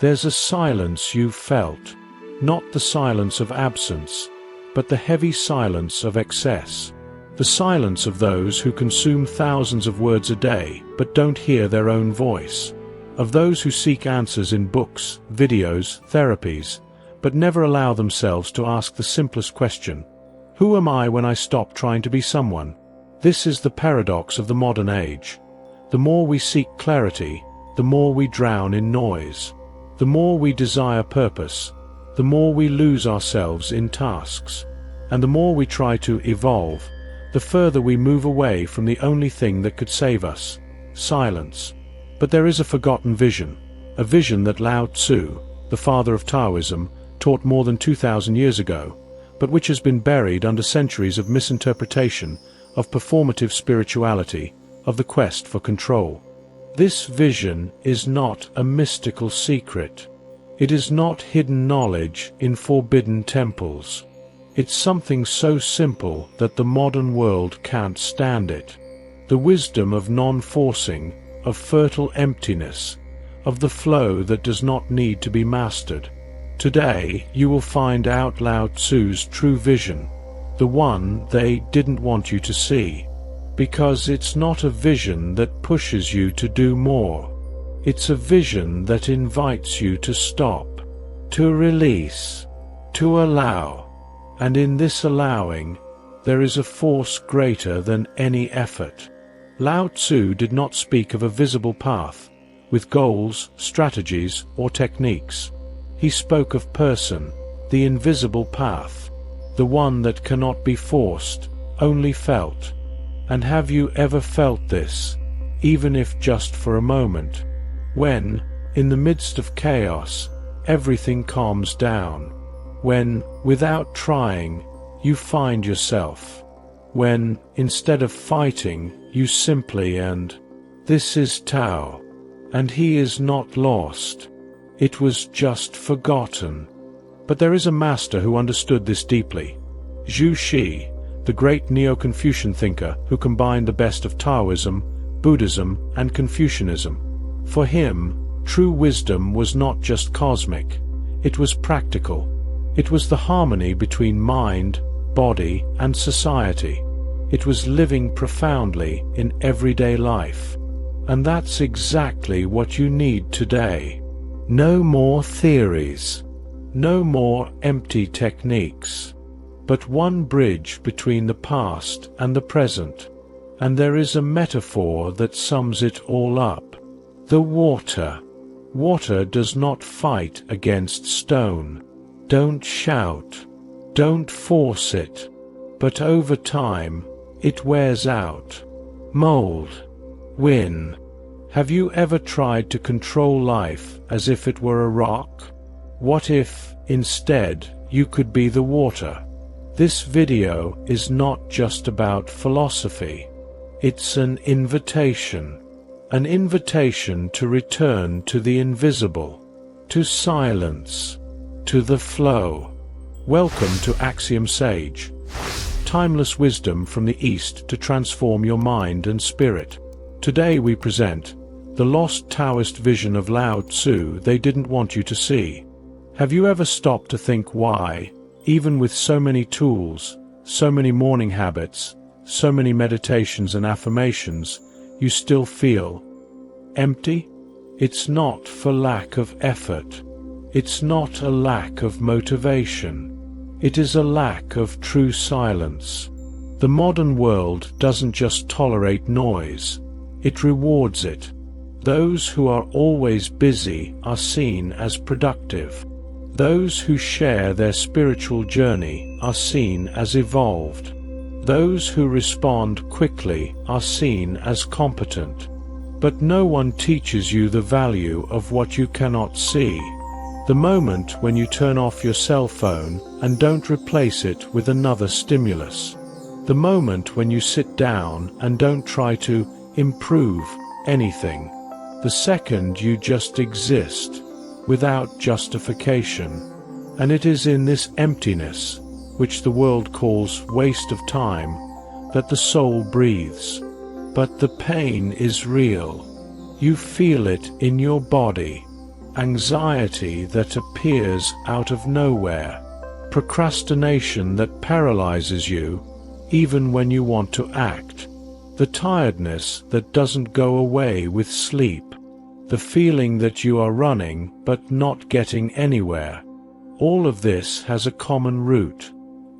There's a silence you've felt, not the silence of absence, but the heavy silence of excess. The silence of those who consume thousands of words a day but don't hear their own voice. Of those who seek answers in books, videos, therapies, but never allow themselves to ask the simplest question: who am I when I stop trying to be someone? This is the paradox of the modern age. The more we seek clarity, the more we drown in noise. The more we desire purpose, the more we lose ourselves in tasks. And the more we try to evolve, the further we move away from the only thing that could save us: silence. But there is a forgotten vision, a vision that Lao Tzu, the father of Taoism, taught more than 2,000 years ago, but which has been buried under centuries of misinterpretation, of performative spirituality, of the quest for control. This vision is not a mystical secret. It is not hidden knowledge in forbidden temples. It's something so simple that the modern world can't stand it. The wisdom of non-forcing, of fertile emptiness, of the flow that does not need to be mastered. Today you will find out Lao Tzu's true vision, the one they didn't want you to see. Because it's not a vision that pushes you to do more. It's a vision that invites you to stop, to release, to allow. And in this allowing, there is a force greater than any effort. Lao Tzu did not speak of a visible path, with goals, strategies, or techniques. He spoke of person, the invisible path, the one that cannot be forced, only felt. And have you ever felt this, even if just for a moment, when, in the midst of chaos, everything calms down, when, without trying, you find yourself, when, instead of fighting, you simply this is Tao, and he is not lost. It was just forgotten. But there is a master who understood this deeply. Zhu Xi, the great Neo-Confucian thinker who combined the best of Taoism, Buddhism, and Confucianism. For him, true wisdom was not just cosmic, it was practical. It was the harmony between mind, body, and society. It was living profoundly in everyday life. And that's exactly what you need today. No more theories, no more empty techniques, but one bridge between the past and the present. And there is a metaphor that sums it all up. The water. Water does not fight against stone. Don't shout. Don't force it. But over time, it wears out. Mold. Win. Have you ever tried to control life as if it were a rock? What if, instead, you could be the water? This video is not just about philosophy. It's an invitation to return to the invisible, to silence, to the flow. Welcome to Axiom Sage, timeless wisdom from the East to transform your mind and spirit. Today we present the lost Taoist vision of Lao Tzu they didn't want you to see. Have you ever stopped to think why, even with so many tools, so many morning habits, so many meditations and affirmations, you still feel empty? It's not for lack of effort. It's not a lack of motivation. It is a lack of true silence. The modern world doesn't just tolerate noise, it rewards it. Those who are always busy are seen as productive. Those who share their spiritual journey are seen as evolved. Those who respond quickly are seen as competent. But no one teaches you the value of what you cannot see. The moment when you turn off your cell phone and don't replace it with another stimulus. The moment when you sit down and don't try to improve anything. The second you just exist, without justification. And it is in this emptiness, which the world calls waste of time, that the soul breathes. But the pain is real. You feel it in your body. anxiety that appears out of nowhere, procrastination that paralyzes you even when you want to act, the tiredness that doesn't go away with sleep, the feeling that you are running but not getting anywhere. All of this has a common root: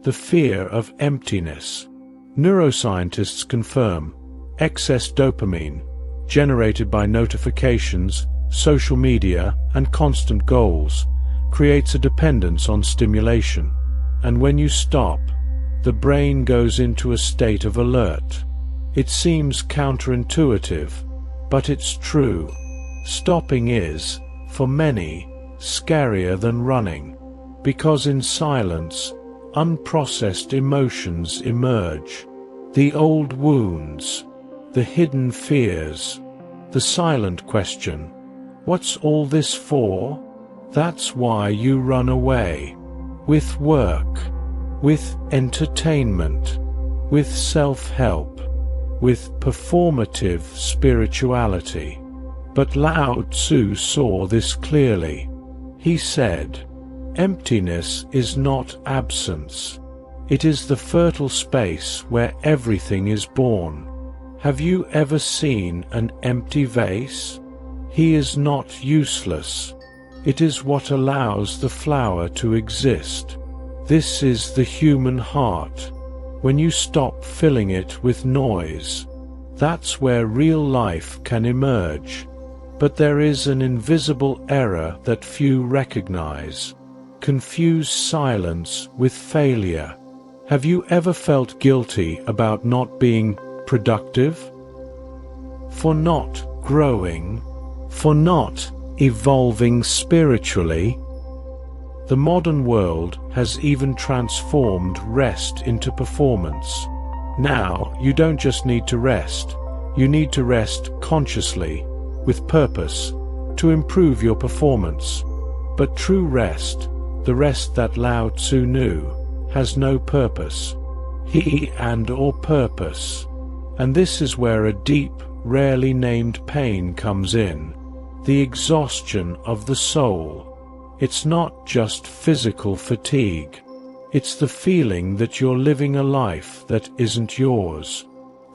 the fear of emptiness. Neuroscientists confirm excess dopamine, generated by notifications, social media, and constant goals, creates a dependence on stimulation. And when you stop, the brain goes into a state of alert. It seems counterintuitive, but it's true. Stopping is, for many, scarier than running, because in silence, unprocessed emotions emerge. The old wounds, the hidden fears, the silent question, "What's all this for?" That's why you run away. With work, with entertainment, with self-help, with performative spirituality. But Lao Tzu saw this clearly. He said, "Emptiness is not absence. It is the fertile space where everything is born." Have you ever seen an empty vase? He is not useless. It is what allows the flower to exist. This is the human heart. When you stop filling it with noise, that's where real life can emerge. But there is an invisible error that few recognize. Confuse silence with failure. Have you ever felt guilty about not being productive? For not growing? For not evolving spiritually? The modern world has even transformed rest into performance. Now, you don't just need to rest. You need to rest consciously, with purpose, to improve your performance. But true rest, the rest that Lao Tzu knew, has no purpose. He and/or purpose. And this is where a deep, rarely named pain comes in. The exhaustion of the soul. It's not just physical fatigue. It's the feeling that you're living a life that isn't yours,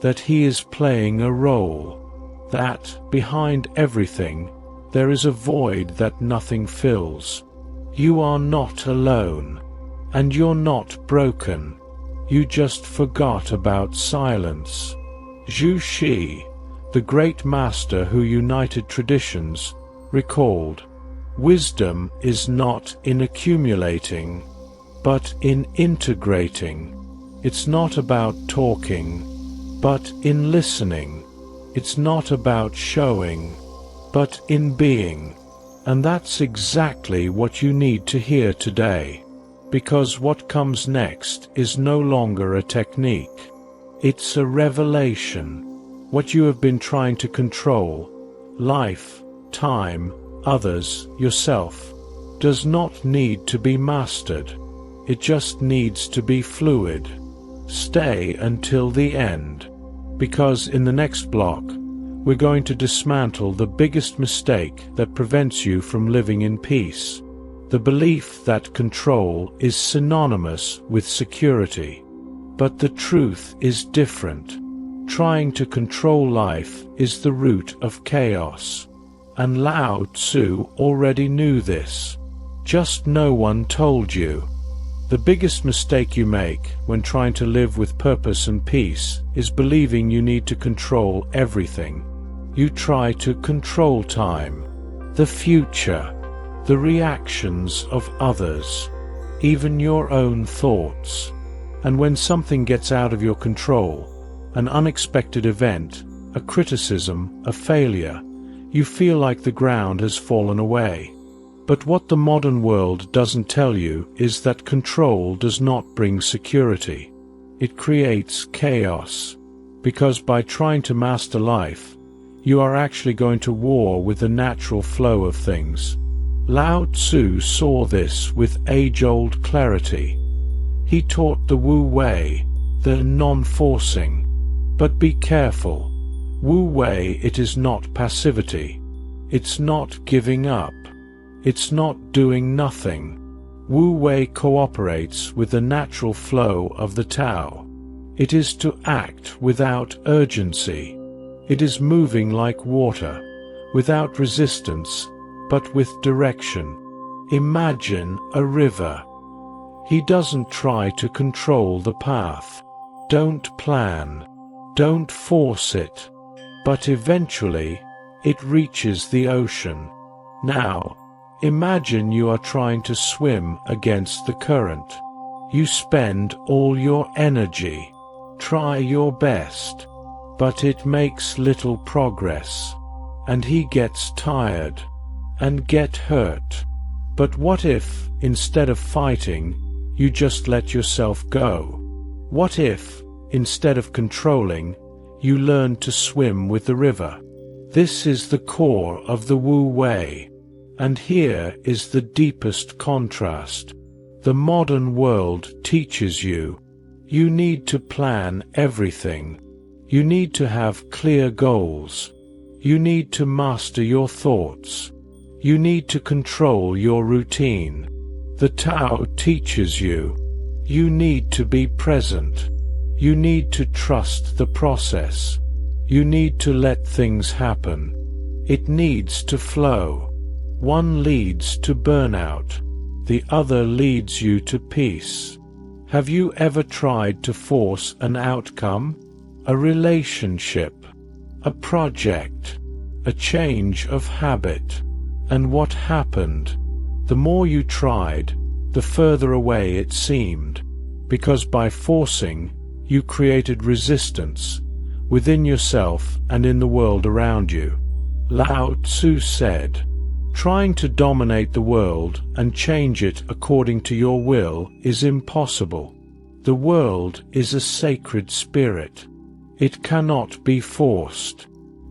that he is playing a role, that, behind everything, there is a void that nothing fills. You are not alone, and you're not broken. You just forgot about silence. Zhu Xi, the great master who united traditions, recalled, "Wisdom is not in accumulating, but in integrating. It's not about talking, but in listening. It's not about showing, but in being." And that's exactly what you need to hear today. Because what comes next is no longer a technique. It's a revelation. What you have been trying to control, life, time, others, yourself, does not need to be mastered. It just needs to be fluid. Stay until the end. Because in the next block, we're going to dismantle the biggest mistake that prevents you from living in peace. The belief that control is synonymous with security. But the truth is different. Trying to control life is the root of chaos. And Lao Tzu already knew this. Just no one told you. The biggest mistake you make when trying to live with purpose and peace is believing you need to control everything. You try to control time, the future, the reactions of others, even your own thoughts. And when something gets out of your control, an unexpected event, a criticism, a failure, you feel like the ground has fallen away. But what the modern world doesn't tell you is that control does not bring security. It creates chaos. Because by trying to master life, you are actually going to war with the natural flow of things. Lao Tzu saw this with age-old clarity. He taught the Wu Wei, the non-forcing. But be careful. Wu Wei, it is not passivity. It's not giving up. It's not doing nothing. Wu Wei cooperates with the natural flow of the Tao. It is to act without urgency. It is moving like water, without resistance, but with direction. Imagine a river. He doesn't try to control the path. Don't plan. Don't force it. But eventually, it reaches the ocean. Now, imagine you are trying to swim against the current. You spend all your energy. Try your best. But it makes little progress. And he gets tired. And get hurt. But what if, instead of fighting, you just let yourself go? What if, instead of controlling, you learn to swim with the river? This is the core of the Wu Wei. And here is the deepest contrast. The modern world teaches you. You need to plan everything. You need to have clear goals. You need to master your thoughts. You need to control your routine. The Tao teaches you. You need to be present. You need to trust the process. You need to let things happen. It needs to flow. One leads to burnout. The other leads you to peace. Have you ever tried to force an outcome? A relationship? A project? A change of habit? And what happened? The more you tried, the further away it seemed, because by forcing, you created resistance, within yourself and in the world around you. Lao Tzu said, "Trying to dominate the world and change it according to your will is impossible. The world is a sacred spirit. It cannot be forced."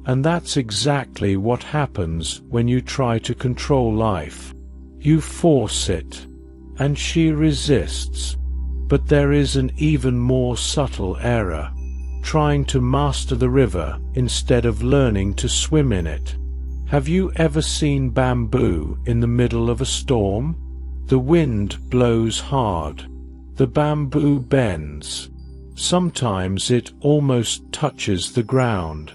And that's exactly what happens when you try to control life. You force it, and she resists. But there is an even more subtle error, trying to master the river instead of learning to swim in it. Have you ever seen bamboo in the middle of a storm? The wind blows hard. The bamboo bends. Sometimes it almost touches the ground.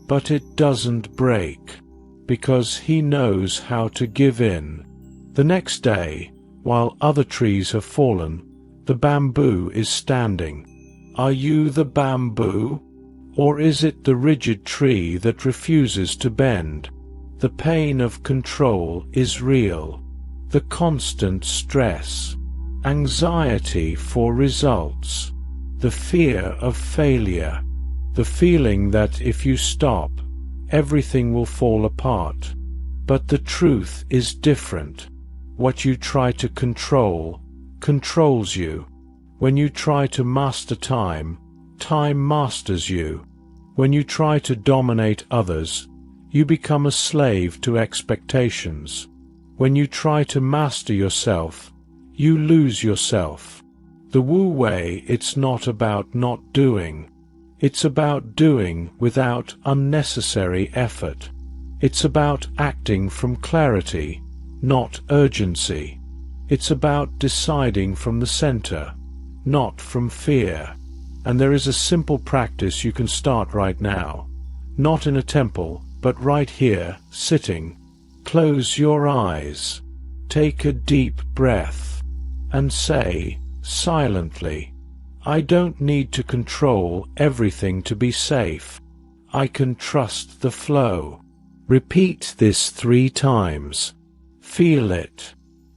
But it doesn't break, because he knows how to give in. The next day, while other trees have fallen, the bamboo is standing. Are you the bamboo? Or is it the rigid tree that refuses to bend? The pain of control is real. The constant stress, anxiety for results, the fear of failure, the feeling that if you stop, everything will fall apart. But the truth is different. What you try to control, controls you. When you try to master time, time masters you. When you try to dominate others, you become a slave to expectations. When you try to master yourself, you lose yourself. The Wu Wei, it's not about not doing. It's about doing without unnecessary effort. It's about acting from clarity, not urgency. It's about deciding from the center, not from fear. And there is a simple practice you can start right now. Not in a temple, but right here, sitting. Close your eyes. Take a deep breath. And say, silently, I don't need to control everything to be safe. I can trust the flow. Repeat this 3 times. Feel it.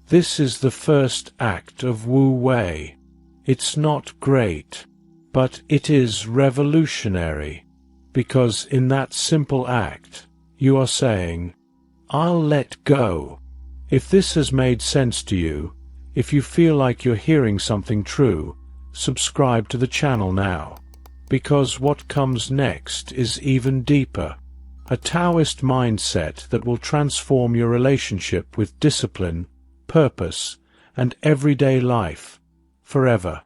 This is the first act of Wu Wei. It's not great, but it is revolutionary, because in that simple act, you are saying, I'll let go. If this has made sense to you, if you feel like you're hearing something true, subscribe to the channel now, because what comes next is even deeper. A Taoist mindset that will transform your relationship with discipline, purpose, and everyday life, forever.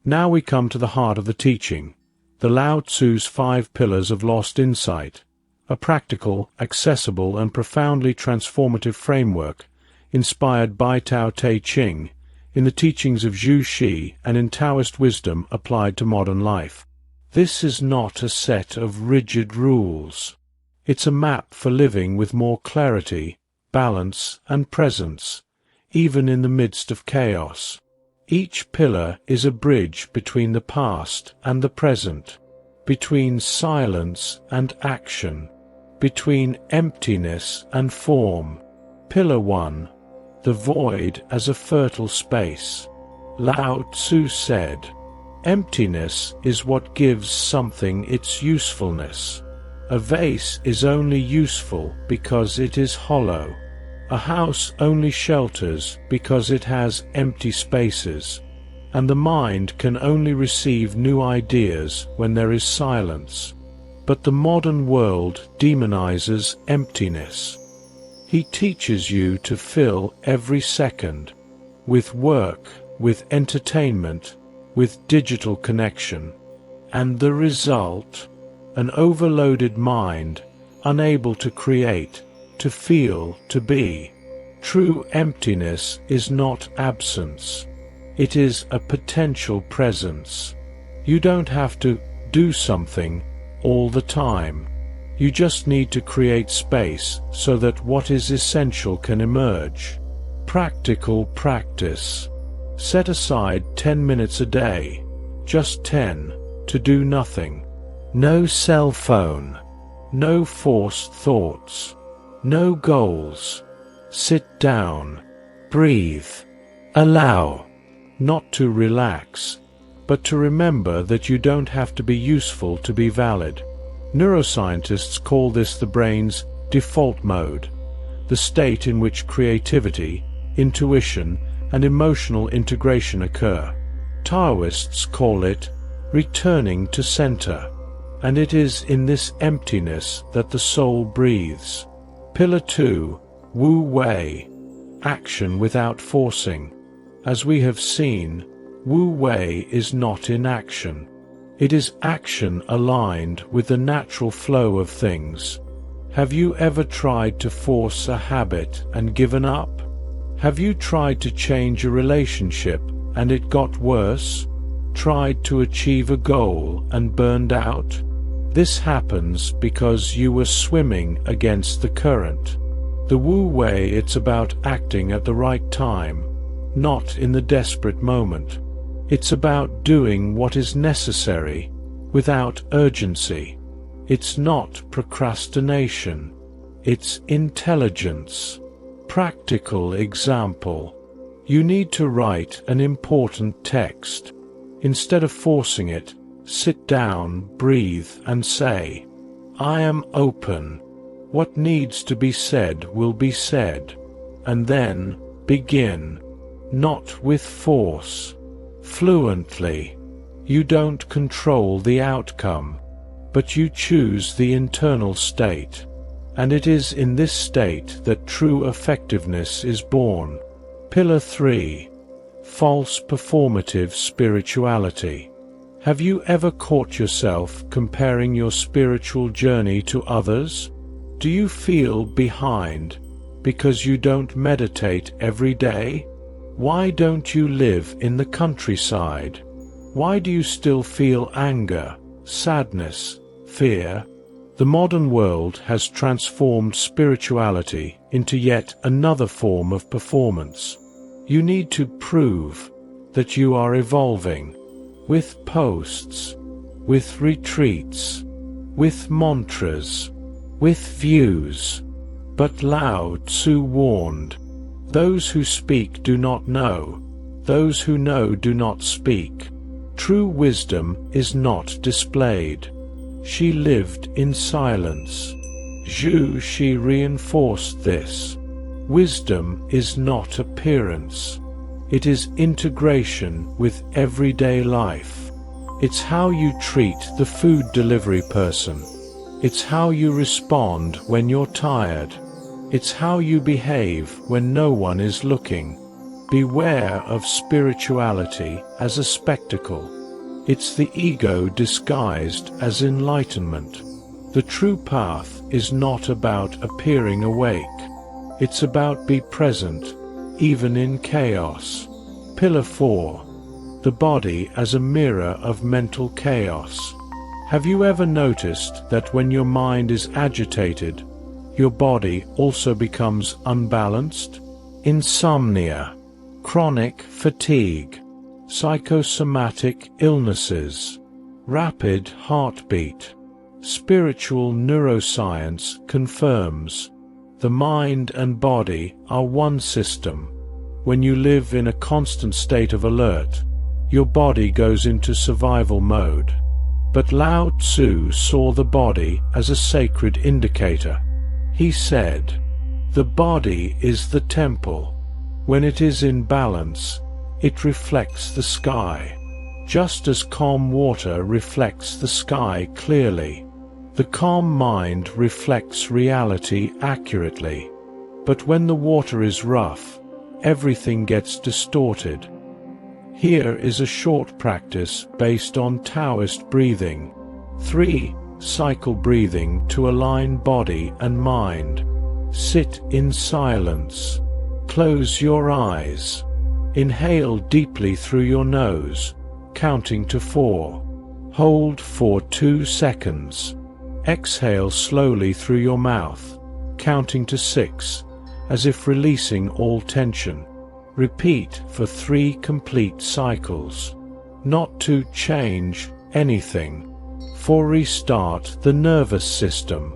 Now we come to the heart of the teaching, the Lao Tzu's 5 pillars of lost insight, a practical, accessible, and profoundly transformative framework inspired by Tao Te Ching, in the teachings of Zhu Xi, and in Taoist wisdom applied to modern life. This is not a set of rigid rules. It's a map for living with more clarity, balance, and presence, even in the midst of chaos. Each pillar is a bridge between the past and the present, between silence and action, between emptiness and form. Pillar 1. The void as a fertile space. Lao Tzu said, "Emptiness is what gives something its usefulness. A vase is only useful because it is hollow. A house only shelters because it has empty spaces. And the mind can only receive new ideas when there is silence." But the modern world demonizes emptiness. He teaches you to fill every second with work, with entertainment, with digital connection. And the result? An overloaded mind, unable to create, to feel, to be. True emptiness is not absence. It is a potential presence. You don't have to do something all the time. You just need to create space so that what is essential can emerge. Practical practice. Set aside 10 minutes a day, just 10, to do nothing. No cell phone, no forced thoughts, no goals. Sit down, breathe, allow. Not to relax, but to remember that you don't have to be useful to be valid. Neuroscientists call this the brain's default mode, the state in which creativity, intuition, and emotional integration occur. Taoists call it returning to center, and it is in this emptiness that the soul breathes. Pillar 2. Wu Wei. Action without forcing. As we have seen, Wu Wei is not inaction. It is action aligned with the natural flow of things. Have you ever tried to force a habit and given up? Have you tried to change a relationship and it got worse? Tried to achieve a goal and burned out? This happens because you were swimming against the current. The Wu Wei, it's about acting at the right time, not in the desperate moment. It's about doing what is necessary, without urgency. It's not procrastination. It's intelligence. Practical example. You need to write an important text. Instead of forcing it, sit down, breathe, and say, "I am open. What needs to be said will be said." And then, begin. Not with force. Fluently. You don't control the outcome, but you choose the internal state. And it is in this state that true effectiveness is born. Pillar 3. False performative spirituality. Have you ever caught yourself comparing your spiritual journey to others? Do you feel behind because you don't meditate every day? Why don't you live in the countryside? Why do you still feel anger, sadness, fear? The modern world has transformed spirituality into yet another form of performance. You need to prove that you are evolving, with posts, with retreats, with mantras, with views. But Lao Tzu warned, "Those who speak do not know, those who know do not speak." True wisdom is not displayed. She lived in silence. Zhu Xi reinforced this. Wisdom is not appearance. It is integration with everyday life. It's how you treat the food delivery person. It's how you respond when you're tired. It's how you behave when no one is looking. Beware of spirituality as a spectacle. It's the ego disguised as enlightenment. The true path is not about appearing awake. It's about be present, even in chaos. Pillar 4. The body as a mirror of mental chaos. Have you ever noticed that when your mind is agitated, your body also becomes unbalanced? Insomnia, chronic fatigue, psychosomatic illnesses, rapid heartbeat. Spiritual neuroscience confirms the mind and body are one system. When you live in a constant state of alert, your body goes into survival mode. But Lao Tzu saw the body as a sacred indicator. He said, "The body is the temple. When it is in balance, it reflects the sky. Just as calm water reflects the sky clearly, the calm mind reflects reality accurately. But when the water is rough, everything gets distorted." Here is a short practice based on Taoist breathing. 3. Cycle breathing to align body and mind. Sit in silence. Close your eyes. Inhale deeply through your nose, counting to 4. Hold for 2 seconds. Exhale slowly through your mouth, counting to 6, as if releasing all tension. Repeat for 3 complete cycles. Not to change anything. For restart the nervous system.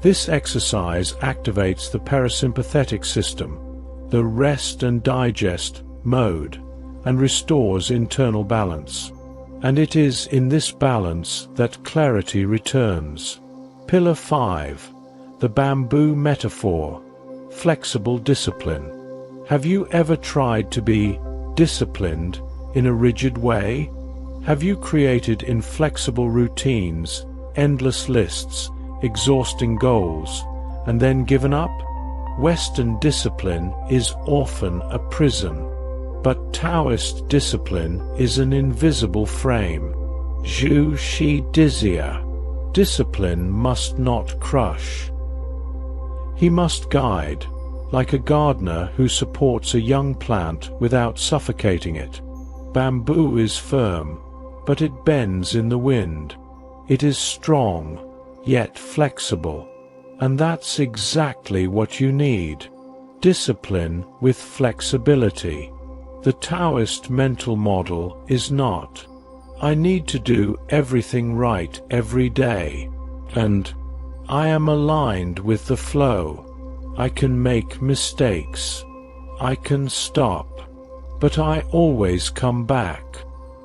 This exercise activates the parasympathetic system, the rest and digest mode, and restores internal balance. And it is in this balance that clarity returns. Pillar 5. The bamboo metaphor. Flexible discipline. Have you ever tried to be disciplined in a rigid way? Have you created inflexible routines, endless lists, exhausting goals, and then given up? Western discipline is often a prison, but Taoist discipline is an invisible frame. Zhu Shi Dizia. Discipline must not crush. He must guide, like a gardener who supports a young plant without suffocating it. Bamboo is firm, but it bends in the wind. It is strong, yet flexible. And that's exactly what you need. Discipline with flexibility. The Taoist mental model is not, "I need to do everything right every day," and "I am aligned with the flow. I can make mistakes. I can stop. But I always come back."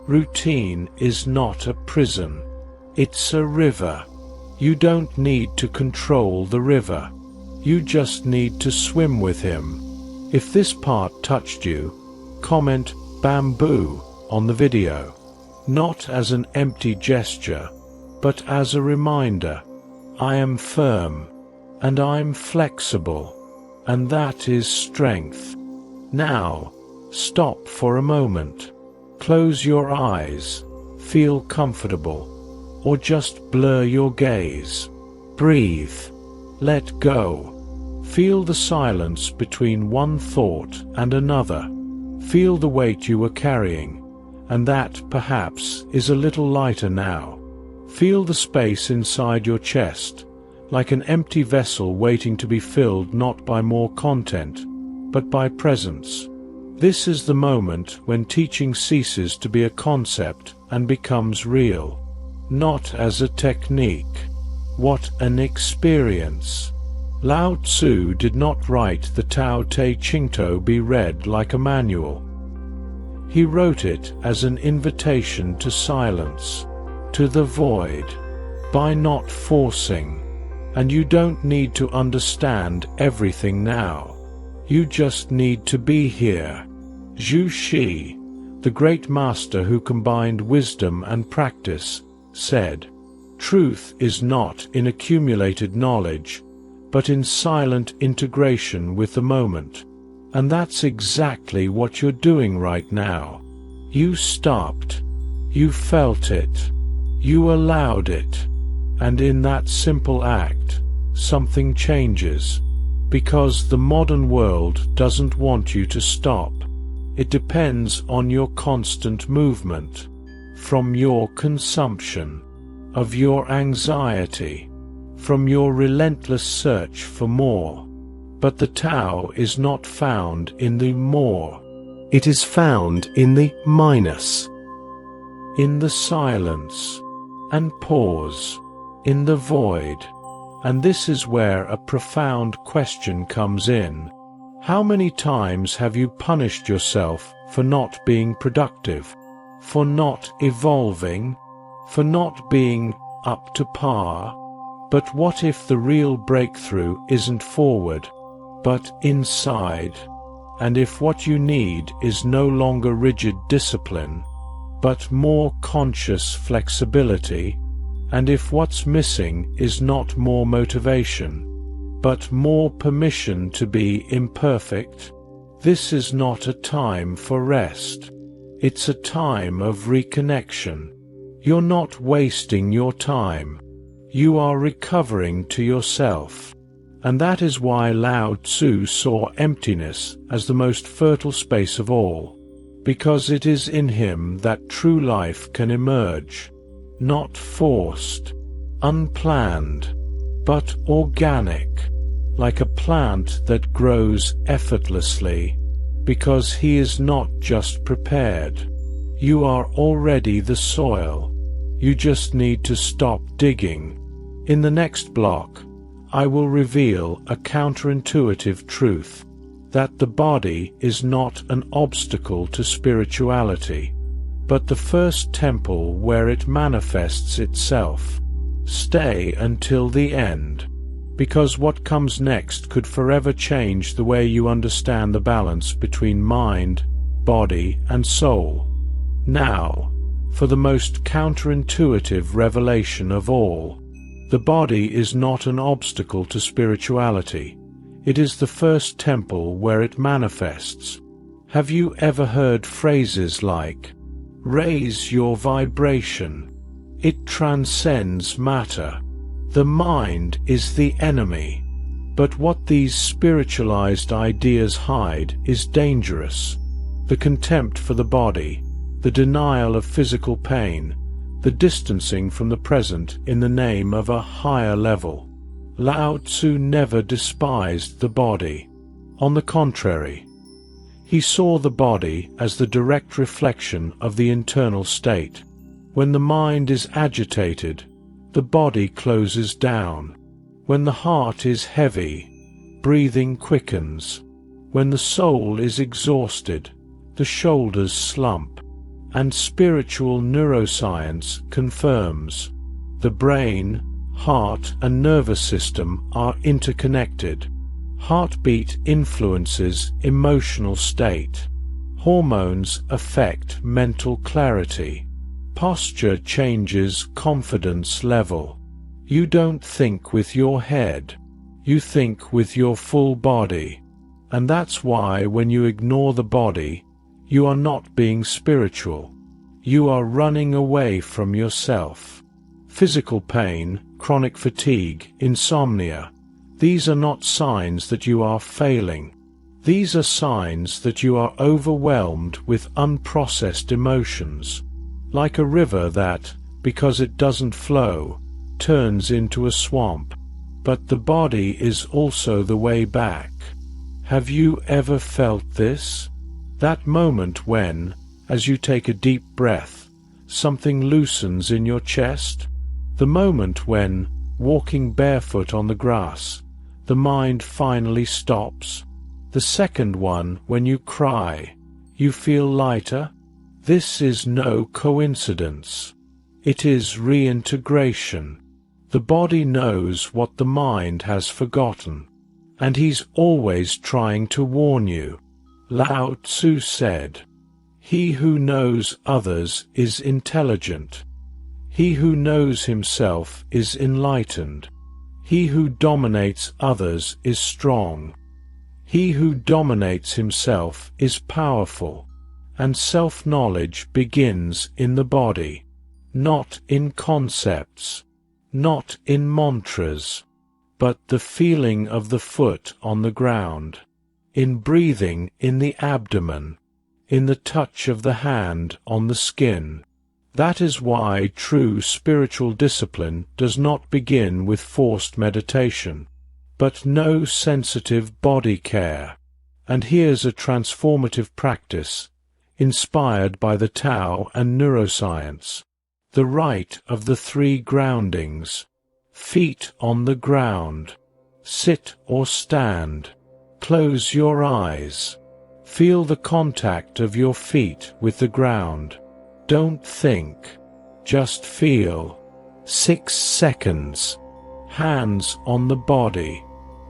Routine is not a prison. It's a river. You don't need to control the river. You just need to swim with him. If this part touched you, comment "bamboo" on the video. Not as an empty gesture, but as a reminder. I am firm, and I'm flexible, and that is strength. Now, stop for a moment. Close your eyes, feel comfortable, or just blur your gaze. Breathe. Let go. Feel the silence between one thought and another. Feel the weight you were carrying, and that, perhaps, is a little lighter now. Feel the space inside your chest, like an empty vessel waiting to be filled not by more content, but by presence. This is the moment when teaching ceases to be a concept and becomes real. Not as a technique. What an experience! Lao Tzu did not write the Tao Te Ching to be read like a manual. He wrote it as an invitation to silence, to the void, by not forcing. And you don't need to understand everything now. You just need to be here. Zhu Shi, the great master who combined wisdom and practice, said, "Truth is not in accumulated knowledge, but in silent integration with the moment." And that's exactly what you're doing right now. You stopped. You felt it. You allowed it. And in that simple act, something changes. because the modern world doesn't want you to stop. It depends on your constant movement, from your consumption, of your anxiety, from your relentless search for more. But the Tao is not found in the more. It is found in the minus, in the silence and pause, in the void. And this is where a profound question comes in. How many times have you punished yourself for not being productive, for not evolving, for not being up to par? But what if the real breakthrough isn't forward, but inside? And if what you need is no longer rigid discipline, but more conscious flexibility? And if what's missing is not more motivation, but more permission to be imperfect? This is not a time for rest. It's a time of reconnection. You're not wasting your time. You are recovering to yourself. And that is why Lao Tzu saw emptiness as the most fertile space of all, because it is in him that true life can emerge, not forced, unplanned, but organic, like a plant that grows effortlessly, because he is not just prepared. You are already the soil. You just need to stop digging. In the next block, I will reveal a counterintuitive truth, that the body is not an obstacle to spirituality, but the first temple where it manifests itself. Stay until the end, because what comes next could forever change the way you understand the balance between mind, body, and soul. Now, for the most counterintuitive revelation of all. The body is not an obstacle to spirituality. It is the first temple where it manifests. Have you ever heard phrases like, "Raise your vibration"? It transcends matter. The mind is the enemy. But what these spiritualized ideas hide is dangerous. The contempt for the body, the denial of physical pain, the distancing from the present in the name of a higher level. Lao Tzu never despised the body. On the contrary, he saw the body as the direct reflection of the internal state. When the mind is agitated, the body closes down. When the heart is heavy, breathing quickens. When the soul is exhausted, the shoulders slump. And spiritual neuroscience confirms the brain, heart, and nervous system are interconnected. Heartbeat influences emotional state. Hormones affect mental clarity. Posture changes confidence level. You don't think with your head. You think with your full body. And that's why when you ignore the body, you are not being spiritual. You are running away from yourself. Physical pain, chronic fatigue, insomnia, these are not signs that you are failing. These are signs that you are overwhelmed with unprocessed emotions, like a river that, because it doesn't flow, turns into a swamp. But the body is also the way back. Have you ever felt this? That moment when, as you take a deep breath, something loosens in your chest? The moment when, walking barefoot on the grass, the mind finally stops? The second one when you cry, you feel lighter? This is no coincidence. It is reintegration. The body knows what the mind has forgotten, and he's always trying to warn you. Lao Tzu said, "He who knows others is intelligent. He who knows himself is enlightened. He who dominates others is strong. He who dominates himself is powerful." And self-knowledge begins in the body, not in concepts, not in mantras, but the feeling of the foot on the ground, in breathing in the abdomen, in the touch of the hand on the skin. That is why true spiritual discipline does not begin with forced meditation, but no sensitive body care. And here's a transformative practice, inspired by the Tao and neuroscience. The rite of the 3 groundings. Feet on the ground. Sit or stand. Close your eyes. Feel the contact of your feet with the ground. Don't think. Just feel. 6 seconds. Hands on the body.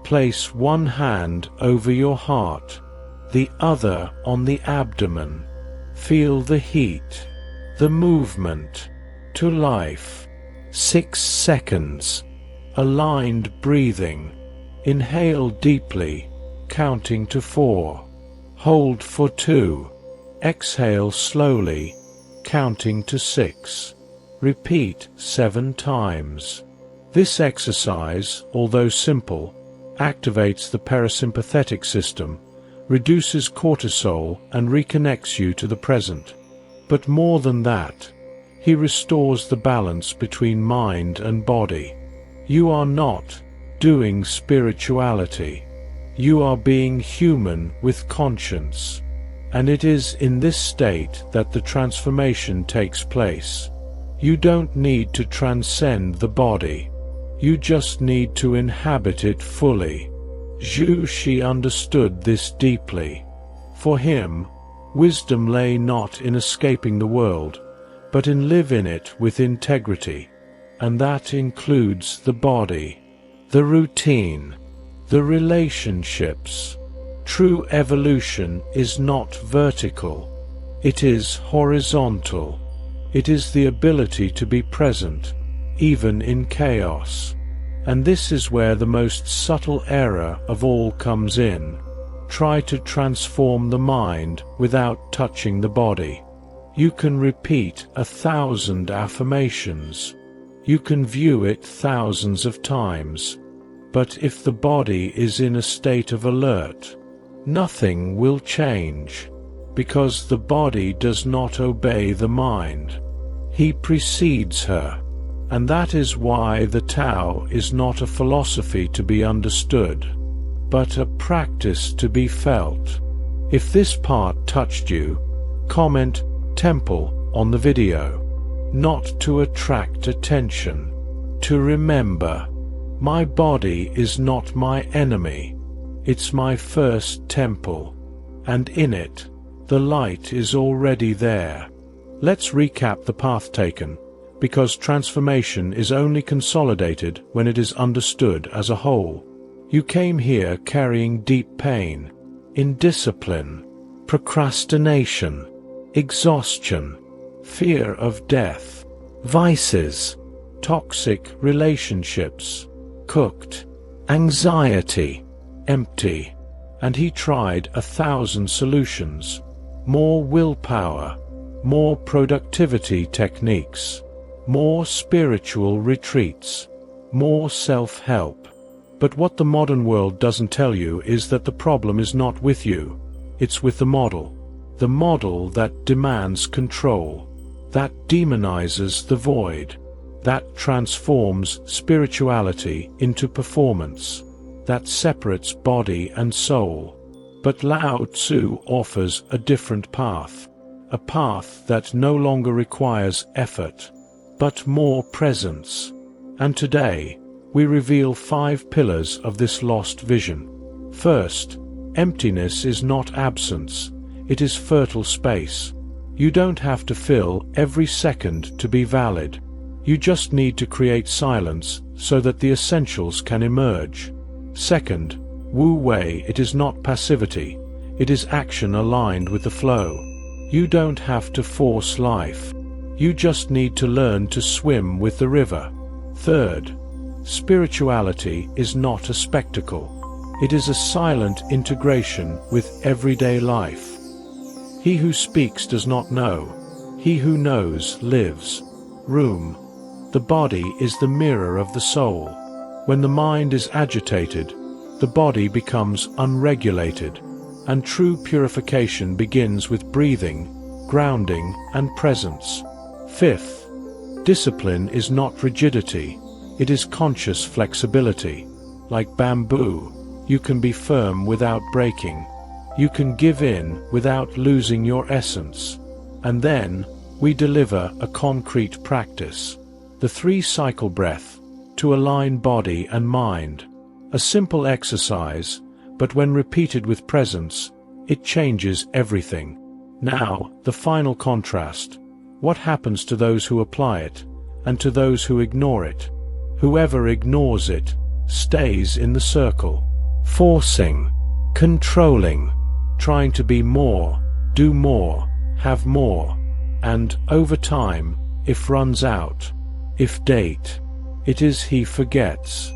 Place one hand over your heart, the other on the abdomen. Feel the heat, the movement, to life. 6 seconds. Aligned breathing. Inhale deeply, counting to 4. Hold for 2. Exhale slowly, counting to 6. Repeat 7 times. This exercise, although simple, activates the parasympathetic system, reduces cortisol and reconnects you to the present. But more than that, he restores the balance between mind and body. You are not doing spirituality. You are being human with conscience. And it is in this state that the transformation takes place. You don't need to transcend the body. You just need to inhabit it fully. Zhu Shi understood this deeply. For him, wisdom lay not in escaping the world, but in living it with integrity. And that includes the body, the routine, the relationships. True evolution is not vertical. It is horizontal. It is the ability to be present, even in chaos. And this is where the most subtle error of all comes in. Try to transform the mind without touching the body. You can repeat 1,000 affirmations. You can view it thousands of times. But if the body is in a state of alert, nothing will change, because the body does not obey the mind. He precedes her. And that is why the Tao is not a philosophy to be understood, but a practice to be felt. If this part touched you, comment "Temple" on the video. Not to attract attention. To remember, my body is not my enemy. It's my first temple. And in it, the light is already there. Let's recap the path taken, because transformation is only consolidated when it is understood as a whole. You came here carrying deep pain, indiscipline, procrastination, exhaustion, fear of death, vices, toxic relationships, cooked, anxiety, empty. And he tried 1,000 solutions, more willpower, more productivity techniques, more spiritual retreats, more self-help. But what the modern world doesn't tell you is that the problem is not with you, it's with the model that demands control, that demonizes the void, that transforms spirituality into performance, that separates body and soul. But Lao Tzu offers a different path, a path that no longer requires effort, but more presence. And today, we reveal 5 pillars of this lost vision. First, emptiness is not absence, it is fertile space. You don't have to fill every second to be valid. You just need to create silence so that the essentials can emerge. Second, Wu Wei, it is not passivity, it is action aligned with the flow. You don't have to force life. You just need to learn to swim with the river. Third, spirituality is not a spectacle. It is a silent integration with everyday life. He who speaks does not know. He who knows lives. Room. The body is the mirror of the soul. When the mind is agitated, the body becomes unregulated, and true purification begins with breathing, grounding, and presence. Fifth, discipline is not rigidity, it is conscious flexibility. Like bamboo, you can be firm without breaking. You can give in without losing your essence. And then, we deliver a concrete practice. The 3-cycle breath, to align body and mind. A simple exercise, but when repeated with presence, it changes everything. Now, the final contrast. What happens to those who apply it, and to those who ignore it? Whoever ignores it, stays in the circle. Forcing, controlling, trying to be more, do more, have more, and, over time, if runs out, if date, it is he forgets.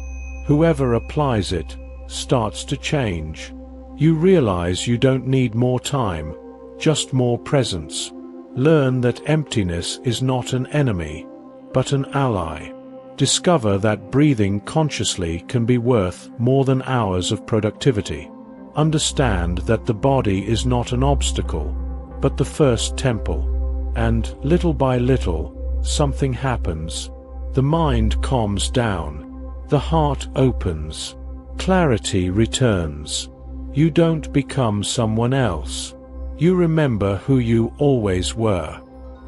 Whoever applies it, starts to change. You realize you don't need more time, just more presence. Learn that emptiness is not an enemy, but an ally. Discover that breathing consciously can be worth more than hours of productivity. Understand that the body is not an obstacle, but the first temple. And, little by little, something happens. The mind calms down. The heart opens. Clarity returns. You don't become someone else. You remember who you always were.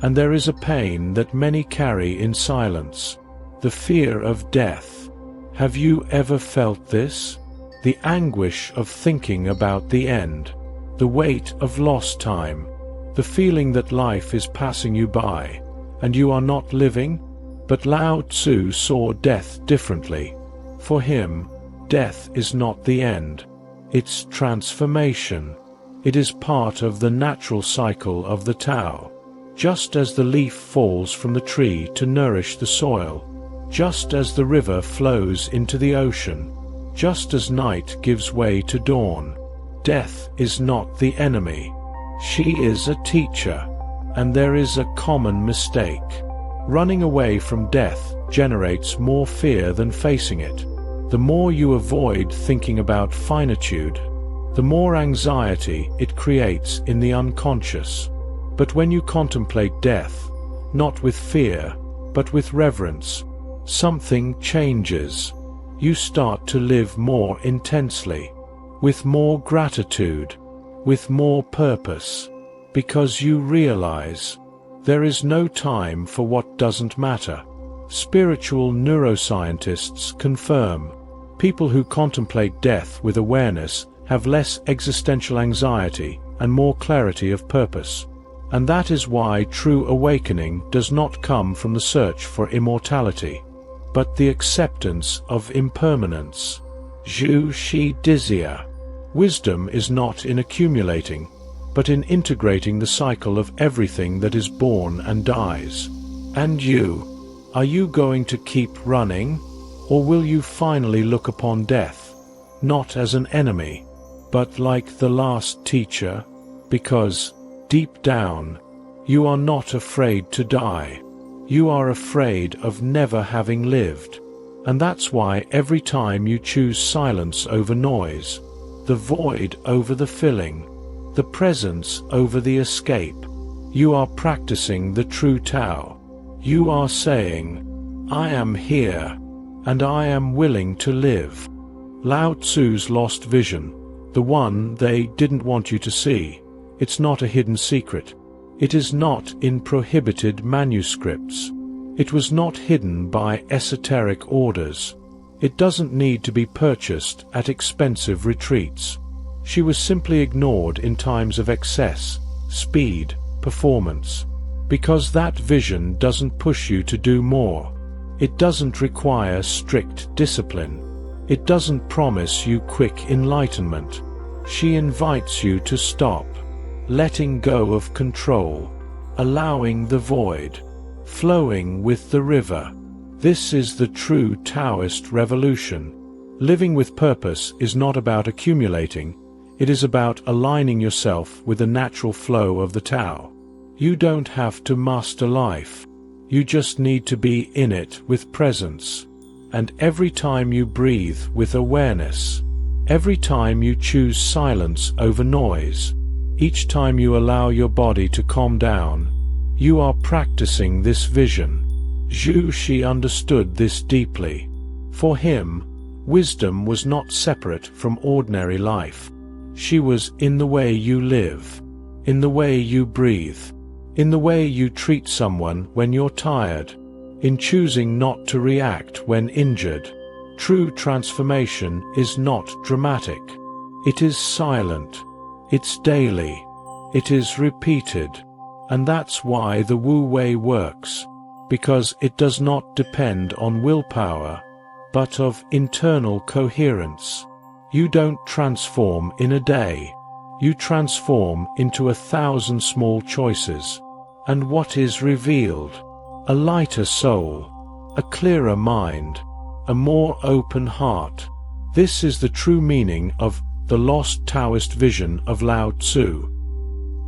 And there is a pain that many carry in silence. The fear of death. Have you ever felt this? The anguish of thinking about the end. The weight of lost time. The feeling that life is passing you by, and you are not living? But Lao Tzu saw death differently. For him, death is not the end. It's transformation. It is part of the natural cycle of the Tao. Just as the leaf falls from the tree to nourish the soil, just as the river flows into the ocean, just as night gives way to dawn, death is not the enemy. She is a teacher, and there is a common mistake. Running away from death generates more fear than facing it. The more you avoid thinking about finitude, the more anxiety it creates in the unconscious. But when you contemplate death, not with fear, but with reverence, something changes. You start to live more intensely, with more gratitude, with more purpose, because you realize there is no time for what doesn't matter. Spiritual neuroscientists confirm people who contemplate death with awareness have less existential anxiety and more clarity of purpose. And that is why true awakening does not come from the search for immortality, but the acceptance of impermanence. Zhu Shi Dizia. Wisdom is not in accumulating, but in integrating the cycle of everything that is born and dies. And you? Are you going to keep running? Or will you finally look upon death, not as an enemy, but like the last teacher? Because, deep down, you are not afraid to die. You are afraid of never having lived. And that's why every time you choose silence over noise, the void over the filling, the presence over the escape, you are practicing the true Tao. You are saying, I am here, and I am willing to live. Lao Tzu's lost vision, the one they didn't want you to see, it's not a hidden secret. It is not in prohibited manuscripts. It was not hidden by esoteric orders. It doesn't need to be purchased at expensive retreats. She was simply ignored in times of excess, speed, performance. Because that vision doesn't push you to do more. It doesn't require strict discipline. It doesn't promise you quick enlightenment. She invites you to stop, letting go of control, allowing the void, flowing with the river. This is the true Taoist revolution. Living with purpose is not about accumulating, it is about aligning yourself with the natural flow of the Tao. You don't have to master life. You just need to be in it with presence. And every time you breathe with awareness, every time you choose silence over noise, each time you allow your body to calm down, you are practicing this vision. Zhu Xi understood this deeply. For him, wisdom was not separate from ordinary life. She was in the way you live, in the way you breathe, in the way you treat someone when you're tired, in choosing not to react when injured. True transformation is not dramatic. It is silent. It's daily. It is repeated. And that's why the Wu Wei works, because it does not depend on willpower, but of internal coherence. You don't transform in a day. You transform into 1,000 small choices. And what is revealed? A lighter soul, a clearer mind, a more open heart. This is the true meaning of the lost Taoist vision of Lao Tzu.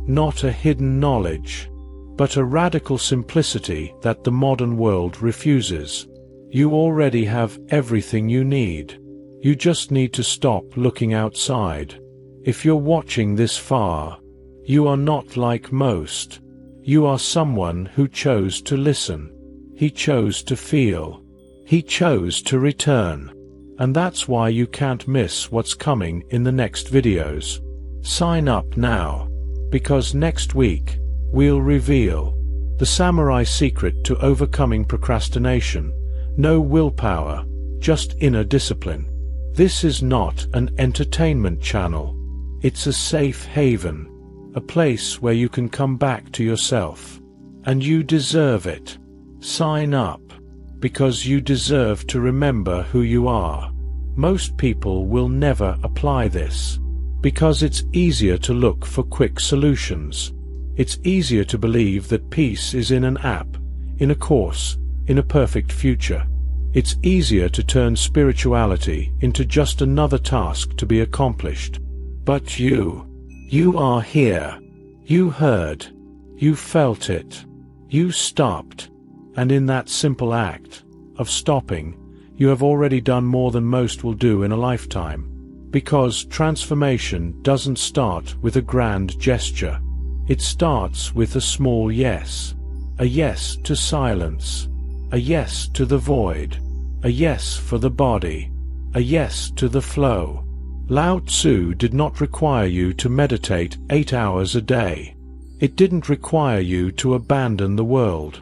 Not a hidden knowledge, but a radical simplicity that the modern world refuses. You already have everything you need. You just need to stop looking outside. If you're watching this far, you are not like most. You are someone who chose to listen. He chose to feel. He chose to return. And that's why you can't miss what's coming in the next videos. Sign up now, because next week, we'll reveal the samurai secret to overcoming procrastination. No willpower, just inner discipline. This is not an entertainment channel. It's a safe haven, a place where you can come back to yourself. And you deserve it. Sign up, because you deserve to remember who you are. Most people will never apply this, because it's easier to look for quick solutions. It's easier to believe that peace is in an app, in a course, in a perfect future. It's easier to turn spirituality into just another task to be accomplished. But you are here. You heard. You felt it. You stopped. And in that simple act of stopping, you have already done more than most will do in a lifetime. Because transformation doesn't start with a grand gesture. It starts with a small yes. A yes to silence. A yes to the void. A yes for the body. A yes to the flow. Lao Tzu did not require you to meditate 8 hours a day. It didn't require you to abandon the world.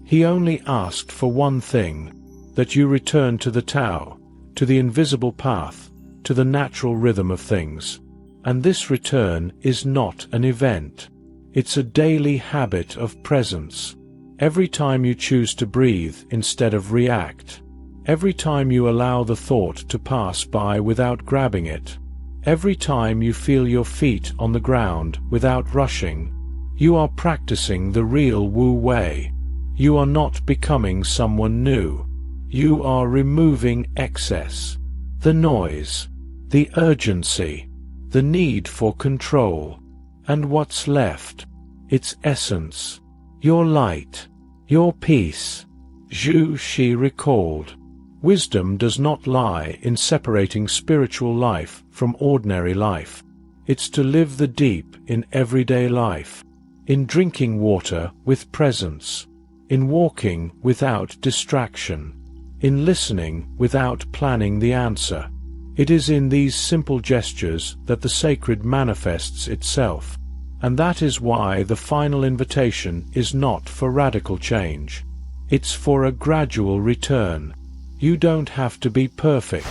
He only asked for one thing, that you return to the Tao, to the invisible path, to the natural rhythm of things. And this return is not an event. It's a daily habit of presence. Every time you choose to breathe instead of react. Every time you allow the thought to pass by without grabbing it. Every time you feel your feet on the ground without rushing. You are practicing the real Wu Wei. You are not becoming someone new. You are removing excess. The noise. The urgency. The need for control. And what's left? Its essence. Your light. Your peace. Zhu Xi recalled. Wisdom does not lie in separating spiritual life from ordinary life. It's to live the deep in everyday life. In drinking water with presence. In walking without distraction. In listening without planning the answer. It is in these simple gestures that the sacred manifests itself. And that is why the final invitation is not for radical change. It's for a gradual return. You don't have to be perfect.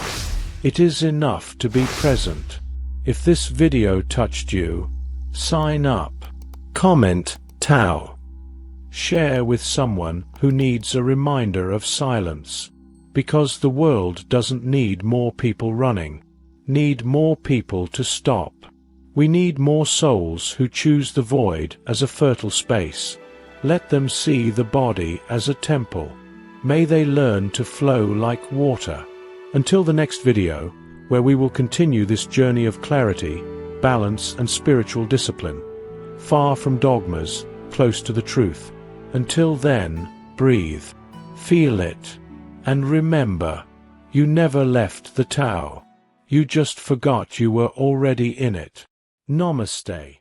It is enough to be present. If this video touched you, sign up. Comment Tao. Share with someone who needs a reminder of silence. Because the world doesn't need more people running. Need more people to stop. We need more souls who choose the void as a fertile space. Let them see the body as a temple. May they learn to flow like water. Until the next video, where we will continue this journey of clarity, balance and spiritual discipline. Far from dogmas, close to the truth. Until then, breathe. Feel it. And remember, you never left the Tao. You just forgot you were already in it. Namaste.